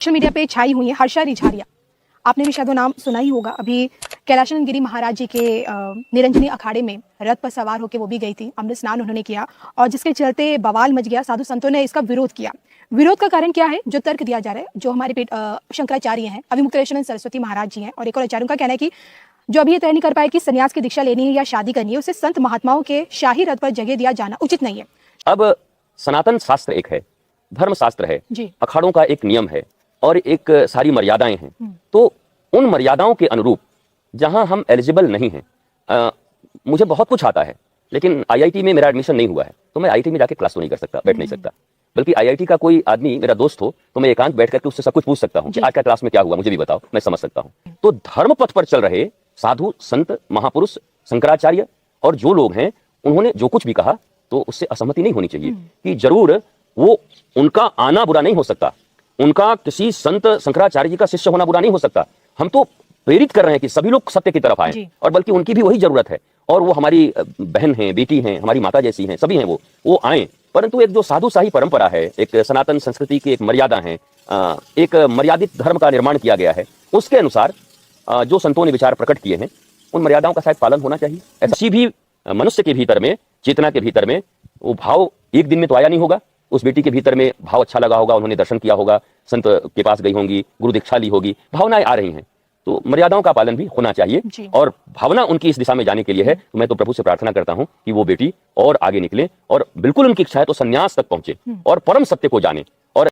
Social media पे छाई हुई है हर्षा रिझारिया। आपने भी शायद वो नाम सुना ही होगा। अभी कैलाशानंद गिरी महाराज जी के निरंजनी अखाड़े में रथ पर सवार होकर वो भी गई थी, अमृत स्नान उन्होंने किया और जिसके चलते बवाल मच गया। साधु संतों ने इसका विरोध किया। विरोध का कारण क्या है? जो तर्क दिया जा रहा है, जो हमारे शंकराचार्य हैं, अभिमुक्तेश्वरानंद सरस्वती महाराज जी हैं और एक और आचार्यों का कहना है कि जो अभी ये तय नहीं कर पाए कि संन्यास की दीक्षा लेनी है या शादी करनी है, उसे संत महात्माओं के शाही रथ पर जगह दिया जाना उचित नहीं है। अब सनातन शास्त्र एक है, धर्म शास्त्र है, अखाड़ों का एक नियम है और एक सारी मर्यादाएं हैं। तो उन मर्यादाओं के अनुरूप जहां हम एलिजिबल नहीं हैं, मुझे बहुत कुछ आता है लेकिन आईआईटी में मेरा एडमिशन नहीं हुआ है, तो मैं आईआईटी में जाके क्लास तो नहीं कर सकता, बैठ नहीं सकता। बल्कि आईआईटी का कोई आदमी मेरा दोस्त हो तो मैं एकांत बैठ करके उससे सब कुछ पूछ सकता हूँ कि आज का क्लास में क्या हुआ, मुझे भी बताओ, मैं समझ सकता हूँ। तो धर्म पथ पर चल रहे साधु संत महापुरुष शंकराचार्य और जो लोग हैं, उन्होंने जो कुछ भी कहा तो उससे असहमति नहीं होनी चाहिए कि जरूर वो उनका आना बुरा नहीं हो सकता, उनका किसी संत शंकराचार्य जी का शिष्य होना बुरा नहीं हो सकता। हम तो प्रेरित कर रहे हैं कि सभी लोग सत्य की तरफ आए और बल्कि उनकी भी वही जरूरत है और वो हमारी बहन हैं, बेटी हैं, हमारी माता जैसी हैं, सभी हैं, वो आए। परंतु एक जो साधुशाही परंपरा है, एक सनातन संस्कृति की एक मर्यादा है, एक मर्यादित धर्म का निर्माण किया गया है, उसके अनुसार जो संतों ने विचार प्रकट किए हैं उन मर्यादाओं का शायद पालन होना चाहिए। ऐसी भी मनुष्य के भीतर में, चेतना के भीतर में वो भाव एक दिन में तो आया नहीं होगा। उस बेटी के भीतर में भाव अच्छा लगा होगा, उन्होंने दर्शन किया होगा, संत के पास गई होंगी, गुरु दीक्षा ली होगी, भावनाएं आ रही हैं, तो मर्यादाओं का पालन भी होना चाहिए और भावना उनकी इस दिशा में जाने के लिए है। तो मैं तो प्रभु से प्रार्थना करता हूं कि वो बेटी और आगे निकले और बिल्कुल उनकी इच्छा है तो संन्यास तक पहुंचे और परम सत्य को जाने।